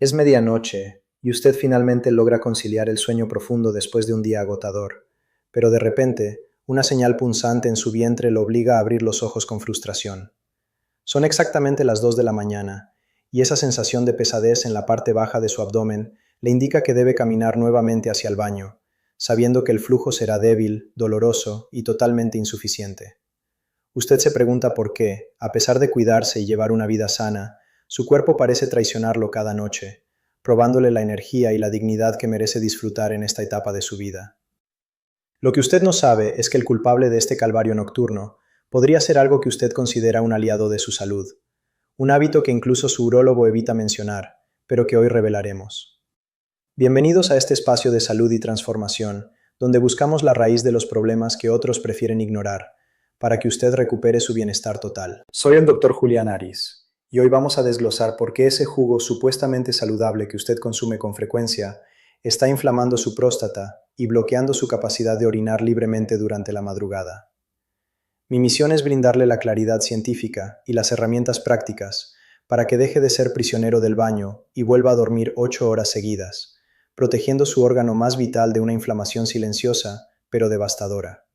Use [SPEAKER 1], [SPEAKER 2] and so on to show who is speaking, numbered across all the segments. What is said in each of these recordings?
[SPEAKER 1] Es medianoche y usted finalmente logra conciliar el sueño profundo después de un día agotador, pero de repente, una señal punzante en su vientre lo obliga a abrir los ojos con frustración. Son exactamente las 2 de la mañana, y esa sensación de pesadez en la parte baja de su abdomen le indica que debe caminar nuevamente hacia el baño, sabiendo que el flujo será débil, doloroso y totalmente insuficiente. Usted se pregunta por qué, a pesar de cuidarse y llevar una vida sana, su cuerpo parece traicionarlo cada noche, probándole la energía y la dignidad que merece disfrutar en esta etapa de su vida. Lo que usted no sabe es que el culpable de este calvario nocturno podría ser algo que usted considera un aliado de su salud, un hábito que incluso su urólogo evita mencionar, pero que hoy revelaremos. Bienvenidos a este espacio de salud y transformación, donde buscamos la raíz de los problemas que otros prefieren ignorar, para que usted recupere su bienestar total. Soy el Dr. Julián Aris, y hoy vamos a desglosar por qué ese jugo supuestamente saludable que usted consume con frecuencia está inflamando su próstata y bloqueando su capacidad de orinar libremente durante la madrugada. Mi misión es brindarle la claridad científica y las herramientas prácticas para que deje de ser prisionero del baño y vuelva a dormir 8 horas seguidas, protegiendo su órgano más vital de una inflamación silenciosa, pero devastadora.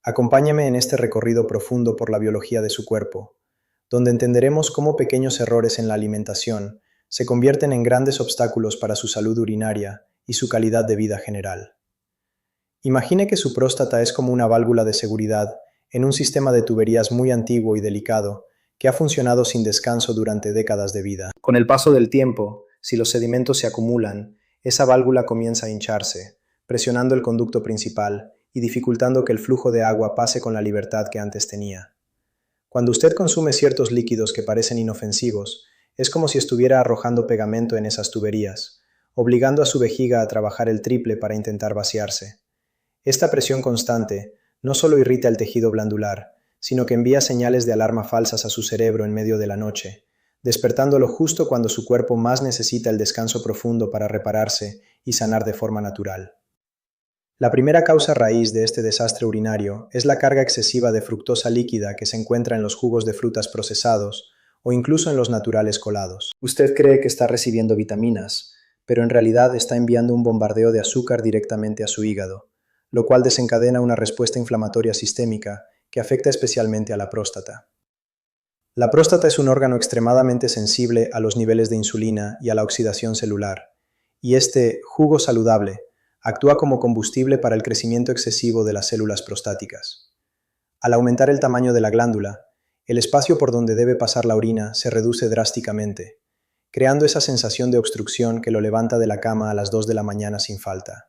[SPEAKER 1] Acompáñeme en este recorrido profundo por la biología de su cuerpo, donde entenderemos cómo pequeños errores en la alimentación se convierten en grandes obstáculos para su salud urinaria y su calidad de vida general. Imagine que su próstata es como una válvula de seguridad en un sistema de tuberías muy antiguo y delicado que ha funcionado sin descanso durante décadas de vida. Con el paso del tiempo, si los sedimentos se acumulan, esa válvula comienza a hincharse, presionando el conducto principal y dificultando que el flujo de agua pase con la libertad que antes tenía. Cuando usted consume ciertos líquidos que parecen inofensivos, es como si estuviera arrojando pegamento en esas tuberías, obligando a su vejiga a trabajar el triple para intentar vaciarse. Esta presión constante no solo irrita el tejido glandular, sino que envía señales de alarma falsas a su cerebro en medio de la noche, despertándolo justo cuando su cuerpo más necesita el descanso profundo para repararse y sanar de forma natural. La primera causa raíz de este desastre urinario es la carga excesiva de fructosa líquida que se encuentra en los jugos de frutas procesados o incluso en los naturales colados. Usted cree que está recibiendo vitaminas, pero en realidad está enviando un bombardeo de azúcar directamente a su hígado, lo cual desencadena una respuesta inflamatoria sistémica que afecta especialmente a la próstata. La próstata es un órgano extremadamente sensible a los niveles de insulina y a la oxidación celular, y este jugo saludable actúa como combustible para el crecimiento excesivo de las células prostáticas. Al aumentar el tamaño de la glándula, el espacio por donde debe pasar la orina se reduce drásticamente, creando esa sensación de obstrucción que lo levanta de la cama a las 2 de la mañana sin falta.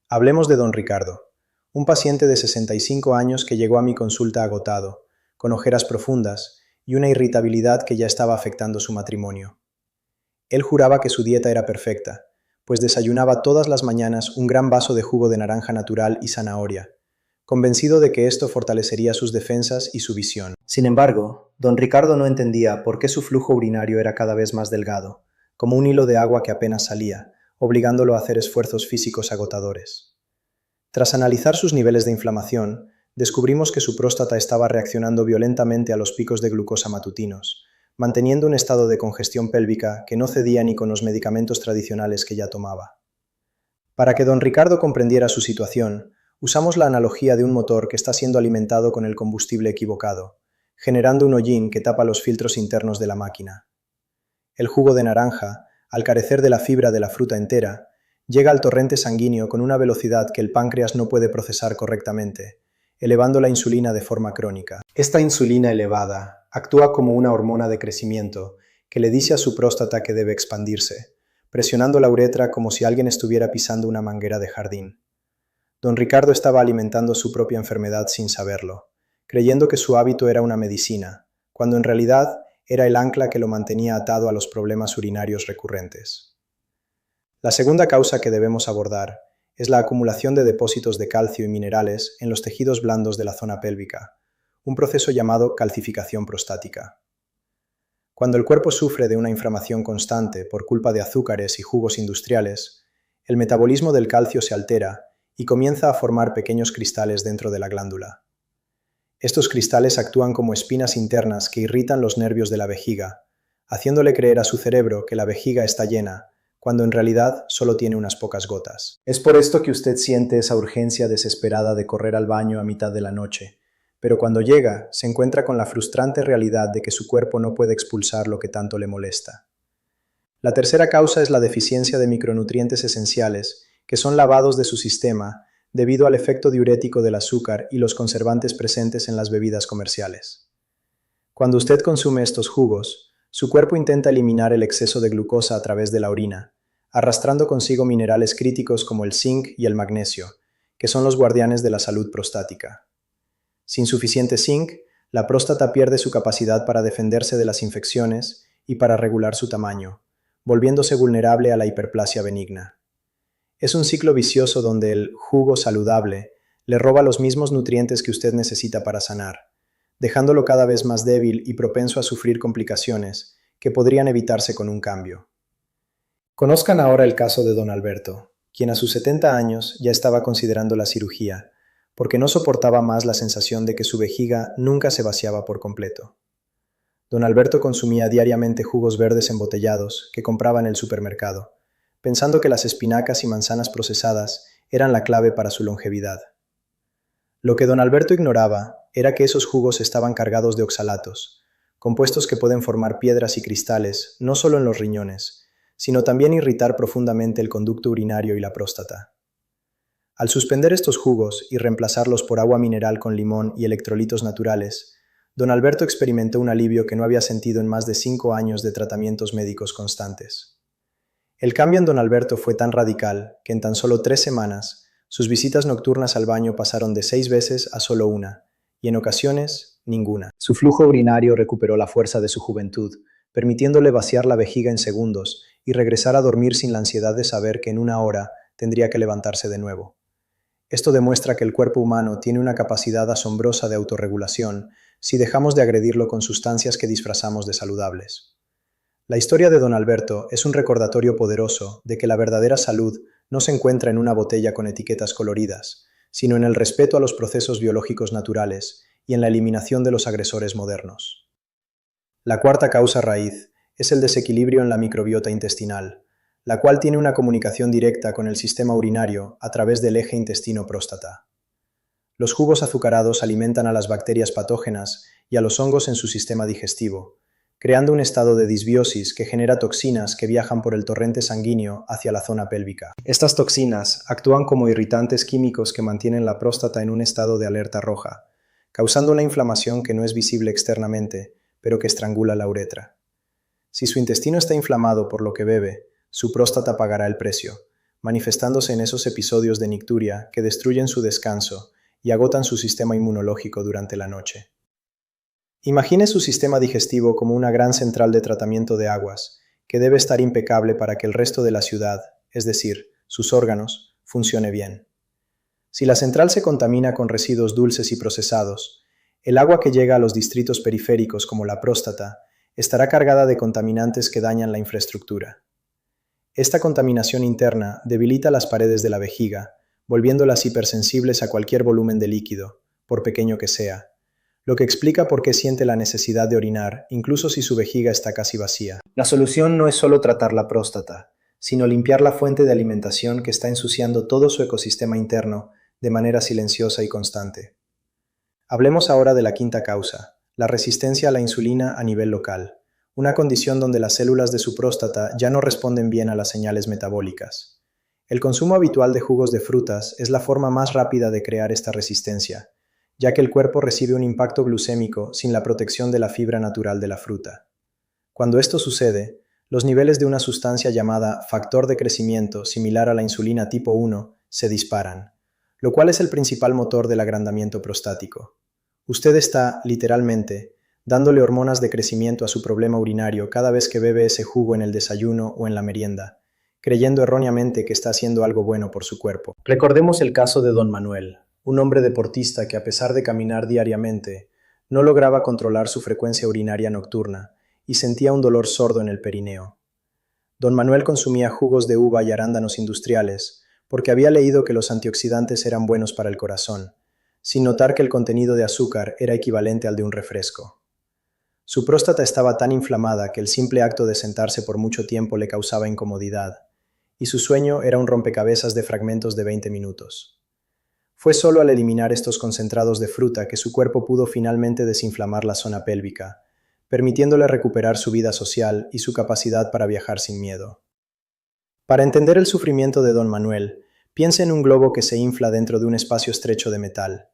[SPEAKER 1] Hablemos de don Ricardo, un paciente de 65 años que llegó a mi consulta agotado, con ojeras profundas y una irritabilidad que ya estaba afectando su matrimonio. Él juraba que su dieta era perfecta, pues desayunaba todas las mañanas un gran vaso de jugo de naranja natural y zanahoria, convencido de que esto fortalecería sus defensas y su visión. Sin embargo, don Ricardo no entendía por qué su flujo urinario era cada vez más delgado, como un hilo de agua que apenas salía, obligándolo a hacer esfuerzos físicos agotadores. Tras analizar sus niveles de inflamación, descubrimos que su próstata estaba reaccionando violentamente a los picos de glucosa matutinos, manteniendo un estado de congestión pélvica que no cedía ni con los medicamentos tradicionales que ya tomaba. Para que don Ricardo comprendiera su situación, usamos la analogía de un motor que está siendo alimentado con el combustible equivocado, generando un hollín que tapa los filtros internos de la máquina. El jugo de naranja, al carecer de la fibra de la fruta entera, llega al torrente sanguíneo con una velocidad que el páncreas no puede procesar correctamente, elevando la insulina de forma crónica. Esta insulina elevada actúa como una hormona de crecimiento que le dice a su próstata que debe expandirse, presionando la uretra como si alguien estuviera pisando una manguera de jardín. Don Ricardo estaba alimentando su propia enfermedad sin saberlo, creyendo que su hábito era una medicina, cuando en realidad era el ancla que lo mantenía atado a los problemas urinarios recurrentes. La segunda causa que debemos abordar es la acumulación de depósitos de calcio y minerales en los tejidos blandos de la zona pélvica, un proceso llamado calcificación prostática. Cuando el cuerpo sufre de una inflamación constante por culpa de azúcares y jugos industriales, el metabolismo del calcio se altera y comienza a formar pequeños cristales dentro de la glándula. Estos cristales actúan como espinas internas que irritan los nervios de la vejiga, haciéndole creer a su cerebro que la vejiga está llena, cuando en realidad solo tiene unas pocas gotas. Es por esto que usted siente esa urgencia desesperada de correr al baño a mitad de la noche, pero cuando llega, se encuentra con la frustrante realidad de que su cuerpo no puede expulsar lo que tanto le molesta. La tercera causa es la deficiencia de micronutrientes esenciales, que son lavados de su sistema debido al efecto diurético del azúcar y los conservantes presentes en las bebidas comerciales. Cuando usted consume estos jugos, su cuerpo intenta eliminar el exceso de glucosa a través de la orina, arrastrando consigo minerales críticos como el zinc y el magnesio, que son los guardianes de la salud prostática. Sin suficiente zinc, la próstata pierde su capacidad para defenderse de las infecciones y para regular su tamaño, volviéndose vulnerable a la hiperplasia benigna. Es un ciclo vicioso donde el jugo saludable le roba los mismos nutrientes que usted necesita para sanar, dejándolo cada vez más débil y propenso a sufrir complicaciones que podrían evitarse con un cambio. Conozcan ahora el caso de don Alberto, quien a sus 70 años ya estaba considerando la cirugía, porque no soportaba más la sensación de que su vejiga nunca se vaciaba por completo. Don Alberto consumía diariamente jugos verdes embotellados que compraba en el supermercado, pensando que las espinacas y manzanas procesadas eran la clave para su longevidad. Lo que don Alberto ignoraba era que esos jugos estaban cargados de oxalatos, compuestos que pueden formar piedras y cristales no solo en los riñones, sino también irritar profundamente el conducto urinario y la próstata. Al suspender estos jugos y reemplazarlos por agua mineral con limón y electrolitos naturales, don Alberto experimentó un alivio que no había sentido en más de 5 años de tratamientos médicos constantes. El cambio en don Alberto fue tan radical que en tan solo 3 semanas, sus visitas nocturnas al baño pasaron de 6 veces a solo una, y en ocasiones, ninguna. Su flujo urinario recuperó la fuerza de su juventud, permitiéndole vaciar la vejiga en segundos y regresar a dormir sin la ansiedad de saber que en una hora tendría que levantarse de nuevo. Esto demuestra que el cuerpo humano tiene una capacidad asombrosa de autorregulación si dejamos de agredirlo con sustancias que disfrazamos de saludables. La historia de don Alberto es un recordatorio poderoso de que la verdadera salud no se encuentra en una botella con etiquetas coloridas, sino en el respeto a los procesos biológicos naturales y en la eliminación de los agresores modernos. La cuarta causa raíz es el desequilibrio en la microbiota intestinal, la cual tiene una comunicación directa con el sistema urinario a través del eje intestino-próstata. Los jugos azucarados alimentan a las bacterias patógenas y a los hongos en su sistema digestivo, creando un estado de disbiosis que genera toxinas que viajan por el torrente sanguíneo hacia la zona pélvica. Estas toxinas actúan como irritantes químicos que mantienen la próstata en un estado de alerta roja, causando una inflamación que no es visible externamente, pero que estrangula la uretra. Si su intestino está inflamado por lo que bebe, su próstata pagará el precio, manifestándose en esos episodios de nicturia que destruyen su descanso y agotan su sistema inmunológico durante la noche. Imagine su sistema digestivo como una gran central de tratamiento de aguas, que debe estar impecable para que el resto de la ciudad, es decir, sus órganos, funcione bien. Si la central se contamina con residuos dulces y procesados, el agua que llega a los distritos periféricos como la próstata estará cargada de contaminantes que dañan la infraestructura. Esta contaminación interna debilita las paredes de la vejiga, volviéndolas hipersensibles a cualquier volumen de líquido, por pequeño que sea, lo que explica por qué siente la necesidad de orinar, incluso si su vejiga está casi vacía. La solución no es solo tratar la próstata, sino limpiar la fuente de alimentación que está ensuciando todo su ecosistema interno de manera silenciosa y constante. Hablemos ahora de la quinta causa, la resistencia a la insulina a nivel local, una condición donde las células de su próstata ya no responden bien a las señales metabólicas. El consumo habitual de jugos de frutas es la forma más rápida de crear esta resistencia, ya que el cuerpo recibe un impacto glucémico sin la protección de la fibra natural de la fruta. Cuando esto sucede, los niveles de una sustancia llamada factor de crecimiento similar a la insulina tipo 1 se disparan, lo cual es el principal motor del agrandamiento prostático. Usted está, literalmente, dándole hormonas de crecimiento a su problema urinario cada vez que bebe ese jugo en el desayuno o en la merienda, creyendo erróneamente que está haciendo algo bueno por su cuerpo. Recordemos el caso de don Manuel, un hombre deportista que a pesar de caminar diariamente, no lograba controlar su frecuencia urinaria nocturna y sentía un dolor sordo en el perineo. Don Manuel consumía jugos de uva y arándanos industriales porque había leído que los antioxidantes eran buenos para el corazón, sin notar que el contenido de azúcar era equivalente al de un refresco. Su próstata estaba tan inflamada que el simple acto de sentarse por mucho tiempo le causaba incomodidad, y su sueño era un rompecabezas de fragmentos de 20 minutos. Fue solo al eliminar estos concentrados de fruta que su cuerpo pudo finalmente desinflamar la zona pélvica, permitiéndole recuperar su vida social y su capacidad para viajar sin miedo. Para entender el sufrimiento de don Manuel, piense en un globo que se infla dentro de un espacio estrecho de metal.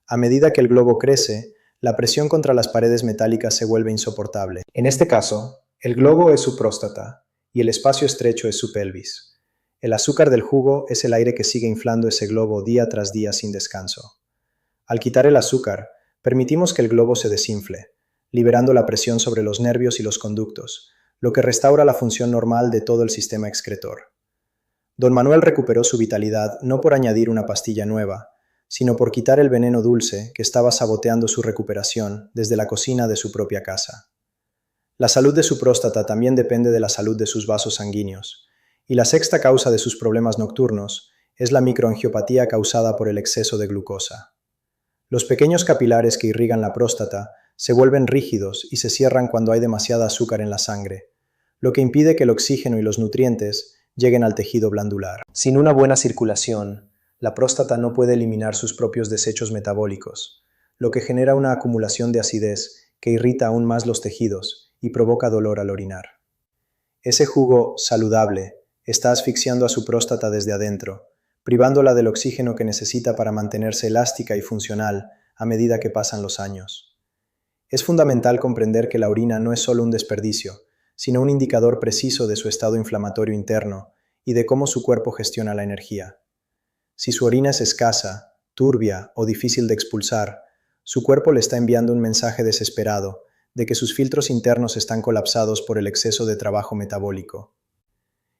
[SPEAKER 1] A medida que el globo crece, la presión contra las paredes metálicas se vuelve insoportable. En este caso, el globo es su próstata y el espacio estrecho es su pelvis. El azúcar del jugo es el aire que sigue inflando ese globo día tras día sin descanso. Al quitar el azúcar, permitimos que el globo se desinfle, liberando la presión sobre los nervios y los conductos, lo que restaura la función normal de todo el sistema excretor. Don Manuel recuperó su vitalidad no por añadir una pastilla nueva, sino por quitar el veneno dulce que estaba saboteando su recuperación desde la cocina de su propia casa. La salud de su próstata también depende de la salud de sus vasos sanguíneos, y la sexta causa de sus problemas nocturnos es la microangiopatía causada por el exceso de glucosa. Los pequeños capilares que irrigan la próstata se vuelven rígidos y se cierran cuando hay demasiada azúcar en la sangre, lo que impide que el oxígeno y los nutrientes lleguen al tejido glandular. Sin una buena circulación, la próstata no puede eliminar sus propios desechos metabólicos, lo que genera una acumulación de acidez que irrita aún más los tejidos y provoca dolor al orinar. Ese jugo saludable está asfixiando a su próstata desde adentro, privándola del oxígeno que necesita para mantenerse elástica y funcional a medida que pasan los años. Es fundamental comprender que la orina no es solo un desperdicio, sino un indicador preciso de su estado inflamatorio interno y de cómo su cuerpo gestiona la energía. Si su orina es escasa, turbia o difícil de expulsar, su cuerpo le está enviando un mensaje desesperado de que sus filtros internos están colapsados por el exceso de trabajo metabólico.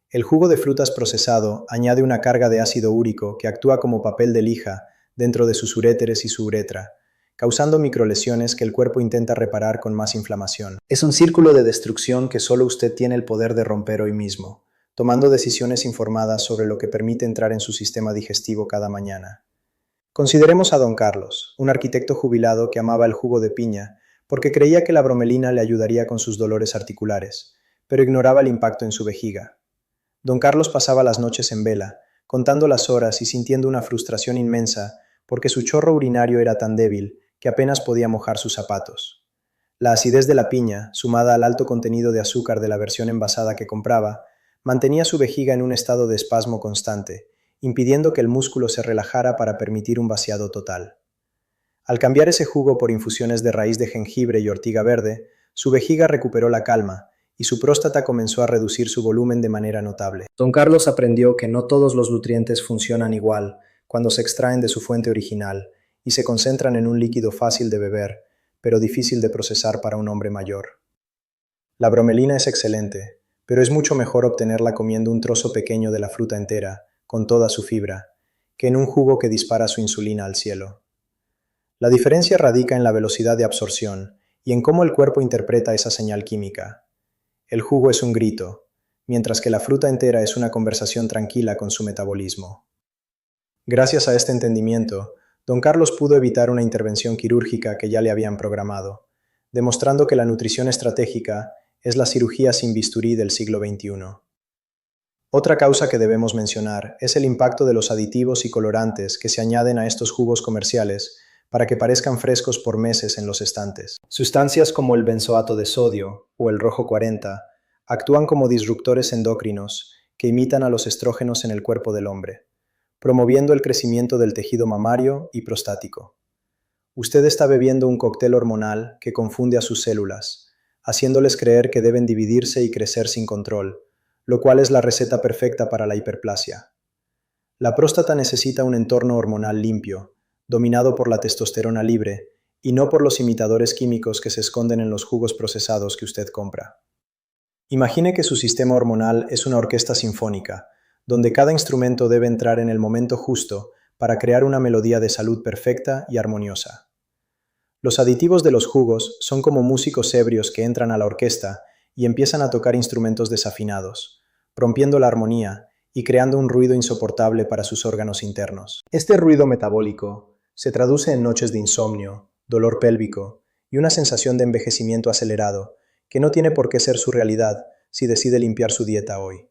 [SPEAKER 1] El jugo de frutas procesado añade una carga de ácido úrico que actúa como papel de lija dentro de sus uréteres y su uretra, causando microlesiones que el cuerpo intenta reparar con más inflamación. Es un círculo de destrucción que solo usted tiene el poder de romper hoy mismo, tomando decisiones informadas sobre lo que permite entrar en su sistema digestivo cada mañana. Consideremos a don Carlos, un arquitecto jubilado que amaba el jugo de piña porque creía que la bromelina le ayudaría con sus dolores articulares, pero ignoraba el impacto en su vejiga. Don Carlos pasaba las noches en vela, contando las horas y sintiendo una frustración inmensa porque su chorro urinario era tan débil que apenas podía mojar sus zapatos. La acidez de la piña, sumada al alto contenido de azúcar de la versión envasada que compraba, mantenía su vejiga en un estado de espasmo constante, impidiendo que el músculo se relajara para permitir un vaciado total. Al cambiar ese jugo por infusiones de raíz de jengibre y ortiga verde, su vejiga recuperó la calma y su próstata comenzó a reducir su volumen de manera notable. Don Carlos aprendió que no todos los nutrientes funcionan igual cuando se extraen de su fuente original y se concentran en un líquido fácil de beber, pero difícil de procesar para un hombre mayor. La bromelina es excelente, pero es mucho mejor obtenerla comiendo un trozo pequeño de la fruta entera, con toda su fibra, que en un jugo que dispara su insulina al cielo. La diferencia radica en la velocidad de absorción y en cómo el cuerpo interpreta esa señal química. El jugo es un grito, mientras que la fruta entera es una conversación tranquila con su metabolismo. Gracias a este entendimiento, don Carlos pudo evitar una intervención quirúrgica que ya le habían programado, demostrando que la nutrición estratégica es la cirugía sin bisturí del siglo XXI. Otra causa que debemos mencionar es el impacto de los aditivos y colorantes que se añaden a estos jugos comerciales para que parezcan frescos por meses en los estantes. Sustancias como el benzoato de sodio o el rojo 40 actúan como disruptores endocrinos que imitan a los estrógenos en el cuerpo del hombre, promoviendo el crecimiento del tejido mamario y prostático. Usted está bebiendo un cóctel hormonal que confunde a sus células, haciéndoles creer que deben dividirse y crecer sin control, lo cual es la receta perfecta para la hiperplasia. La próstata necesita un entorno hormonal limpio, dominado por la testosterona libre, y no por los imitadores químicos que se esconden en los jugos procesados que usted compra. Imagine que su sistema hormonal es una orquesta sinfónica, donde cada instrumento debe entrar en el momento justo para crear una melodía de salud perfecta y armoniosa. Los aditivos de los jugos son como músicos ebrios que entran a la orquesta y empiezan a tocar instrumentos desafinados, rompiendo la armonía y creando un ruido insoportable para sus órganos internos. Este ruido metabólico se traduce en noches de insomnio, dolor pélvico y una sensación de envejecimiento acelerado, que no tiene por qué ser su realidad si decide limpiar su dieta hoy.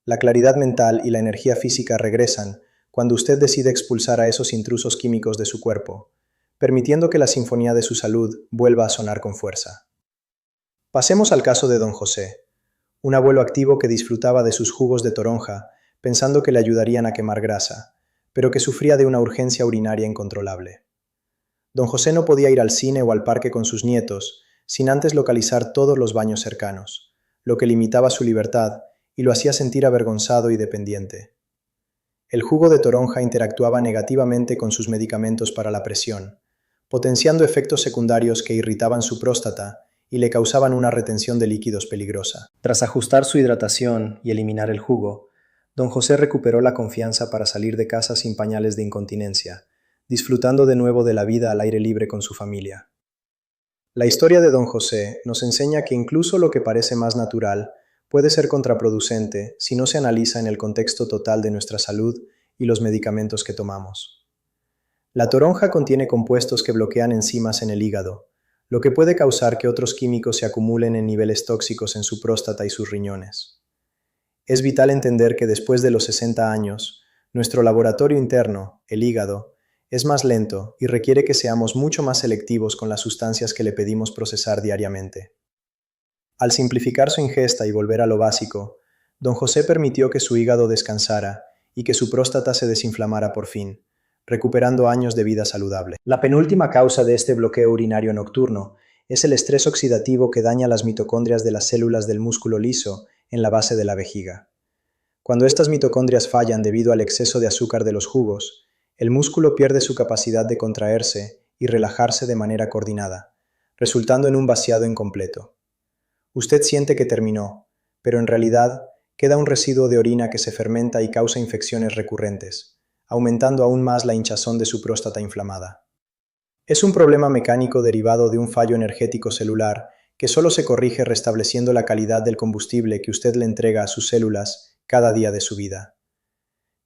[SPEAKER 1] La claridad mental y la energía física regresan cuando usted decide expulsar a esos intrusos químicos de su cuerpo, permitiendo que la sinfonía de su salud vuelva a sonar con fuerza. Pasemos al caso de don José, un abuelo activo que disfrutaba de sus jugos de toronja, pensando que le ayudarían a quemar grasa, pero que sufría de una urgencia urinaria incontrolable. Don José no podía ir al cine o al parque con sus nietos sin antes localizar todos los baños cercanos, lo que limitaba su libertad y lo hacía sentir avergonzado y dependiente. El jugo de toronja interactuaba negativamente con sus medicamentos para la presión, potenciando efectos secundarios que irritaban su próstata y le causaban una retención de líquidos peligrosa. Tras ajustar su hidratación y eliminar el jugo, don José recuperó la confianza para salir de casa sin pañales de incontinencia, disfrutando de nuevo de la vida al aire libre con su familia. La historia de don José nos enseña que incluso lo que parece más natural puede ser contraproducente si no se analiza en el contexto total de nuestra salud y los medicamentos que tomamos. La toronja contiene compuestos que bloquean enzimas en el hígado, lo que puede causar que otros químicos se acumulen en niveles tóxicos en su próstata y sus riñones. Es vital entender que después de los 60 años, nuestro laboratorio interno, el hígado, es más lento y requiere que seamos mucho más selectivos con las sustancias que le pedimos procesar diariamente. Al simplificar su ingesta y volver a lo básico, don José permitió que su hígado descansara y que su próstata se desinflamara por fin, recuperando años de vida saludable. La penúltima causa de este bloqueo urinario nocturno es el estrés oxidativo que daña las mitocondrias de las células del músculo liso en la base de la vejiga. Cuando estas mitocondrias fallan debido al exceso de azúcar de los jugos, el músculo pierde su capacidad de contraerse y relajarse de manera coordinada, resultando en un vaciado incompleto. Usted siente que terminó, pero en realidad queda un residuo de orina que se fermenta y causa infecciones recurrentes, aumentando aún más la hinchazón de su próstata inflamada. Es un problema mecánico derivado de un fallo energético celular que solo se corrige restableciendo la calidad del combustible que usted le entrega a sus células cada día de su vida.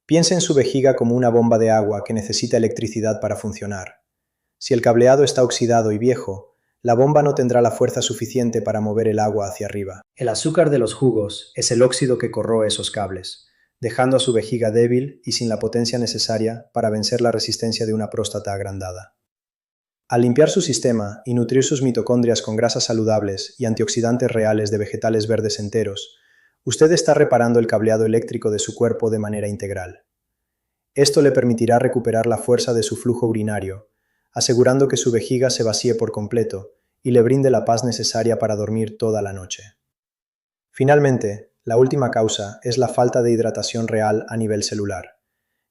[SPEAKER 1] Piense en su vejiga como una bomba de agua que necesita electricidad para funcionar. Si el cableado está oxidado y viejo, la bomba no tendrá la fuerza suficiente para mover el agua hacia arriba. El azúcar de los jugos es el óxido que corroe esos cables, dejando a su vejiga débil y sin la potencia necesaria para vencer la resistencia de una próstata agrandada. Al limpiar su sistema y nutrir sus mitocondrias con grasas saludables y antioxidantes reales de vegetales verdes enteros, usted está reparando el cableado eléctrico de su cuerpo de manera integral. Esto le permitirá recuperar la fuerza de su flujo urinario, asegurando que su vejiga se vacíe por completo y le brinde la paz necesaria para dormir toda la noche. Finalmente, la última causa es la falta de hidratación real a nivel celular,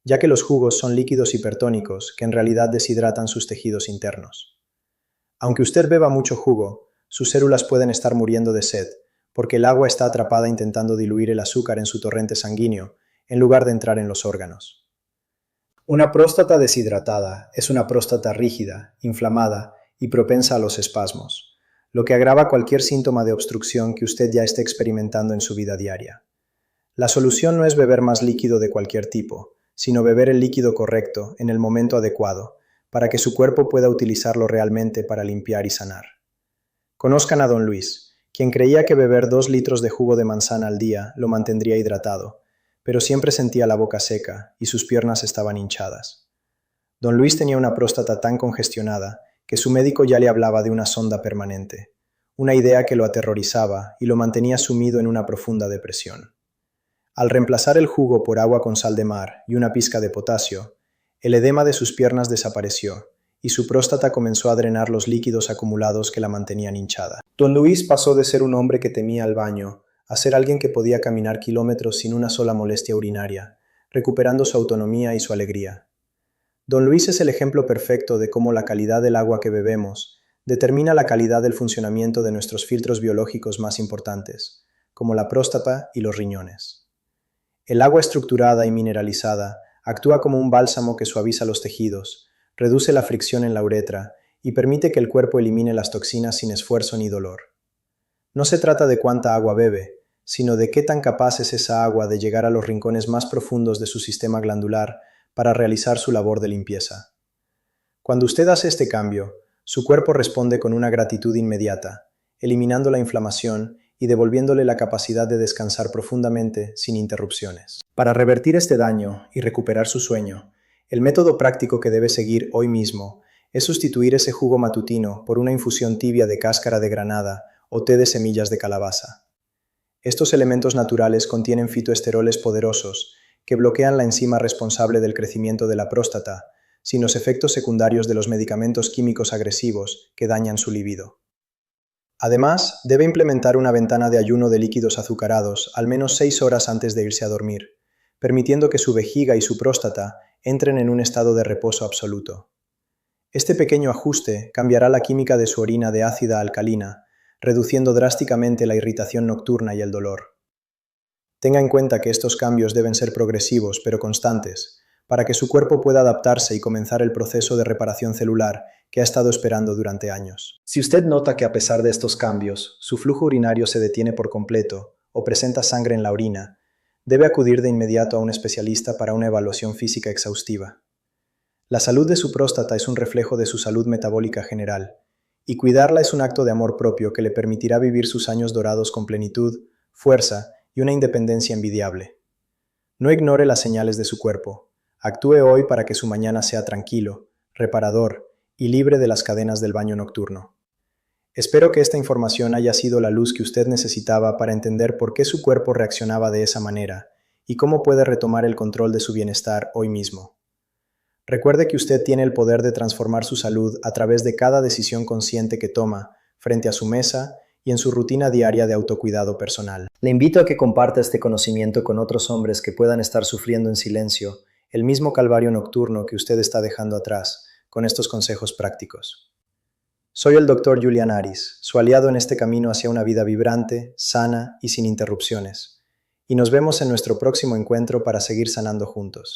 [SPEAKER 1] ya que los jugos son líquidos hipertónicos que en realidad deshidratan sus tejidos internos. Aunque usted beba mucho jugo, sus células pueden estar muriendo de sed, porque el agua está atrapada intentando diluir el azúcar en su torrente sanguíneo, en lugar de entrar en los órganos. Una próstata deshidratada es una próstata rígida, inflamada y propensa a los espasmos, lo que agrava cualquier síntoma de obstrucción que usted ya esté experimentando en su vida diaria. La solución no es beber más líquido de cualquier tipo, sino beber el líquido correcto en el momento adecuado, para que su cuerpo pueda utilizarlo realmente para limpiar y sanar. Conozcan a don Luis, quien creía que beber 2 litros de jugo de manzana al día lo mantendría hidratado, pero siempre sentía la boca seca y sus piernas estaban hinchadas. Don Luis tenía una próstata tan congestionada que su médico ya le hablaba de una sonda permanente, una idea que lo aterrorizaba y lo mantenía sumido en una profunda depresión. Al reemplazar el jugo por agua con sal de mar y una pizca de potasio, el edema de sus piernas desapareció y su próstata comenzó a drenar los líquidos acumulados que la mantenían hinchada. Don Luis pasó de ser un hombre que temía al baño a ser alguien que podía caminar kilómetros sin una sola molestia urinaria, recuperando su autonomía y su alegría. Don Luis es el ejemplo perfecto de cómo la calidad del agua que bebemos determina la calidad del funcionamiento de nuestros filtros biológicos más importantes, como la próstata y los riñones. El agua estructurada y mineralizada actúa como un bálsamo que suaviza los tejidos, reduce la fricción en la uretra y permite que el cuerpo elimine las toxinas sin esfuerzo ni dolor. No se trata de cuánta agua bebe, sino de qué tan capaz es esa agua de llegar a los rincones más profundos de su sistema glandular para realizar su labor de limpieza. Cuando usted hace este cambio, su cuerpo responde con una gratitud inmediata, eliminando la inflamación y devolviéndole la capacidad de descansar profundamente sin interrupciones. Para revertir este daño y recuperar su sueño, el método práctico que debe seguir hoy mismo es sustituir ese jugo matutino por una infusión tibia de cáscara de granada o té de semillas de calabaza. Estos elementos naturales contienen fitoesteroles poderosos que bloquean la enzima responsable del crecimiento de la próstata, sin los efectos secundarios de los medicamentos químicos agresivos que dañan su libido. Además, debe implementar una ventana de ayuno de líquidos azucarados al menos 6 horas antes de irse a dormir, permitiendo que su vejiga y su próstata entren en un estado de reposo absoluto. Este pequeño ajuste cambiará la química de su orina de ácida a alcalina, reduciendo drásticamente la irritación nocturna y el dolor. Tenga en cuenta que estos cambios deben ser progresivos pero constantes, para que su cuerpo pueda adaptarse y comenzar el proceso de reparación celular que ha estado esperando durante años. Si usted nota que a pesar de estos cambios, su flujo urinario se detiene por completo o presenta sangre en la orina, debe acudir de inmediato a un especialista para una evaluación física exhaustiva. La salud de su próstata es un reflejo de su salud metabólica general, y cuidarla es un acto de amor propio que le permitirá vivir sus años dorados con plenitud, fuerza y una independencia envidiable. No ignore las señales de su cuerpo. Actúe hoy para que su mañana sea tranquilo, reparador y libre de las cadenas del baño nocturno. Espero que esta información haya sido la luz que usted necesitaba para entender por qué su cuerpo reaccionaba de esa manera y cómo puede retomar el control de su bienestar hoy mismo. Recuerde que usted tiene el poder de transformar su salud a través de cada decisión consciente que toma frente a su mesa y en su rutina diaria de autocuidado personal. Le invito a que comparta este conocimiento con otros hombres que puedan estar sufriendo en silencio el mismo calvario nocturno que usted está dejando atrás con estos consejos prácticos. Soy el Dr. Julian Aris, su aliado en este camino hacia una vida vibrante, sana y sin interrupciones. Y nos vemos en nuestro próximo encuentro para seguir sanando juntos.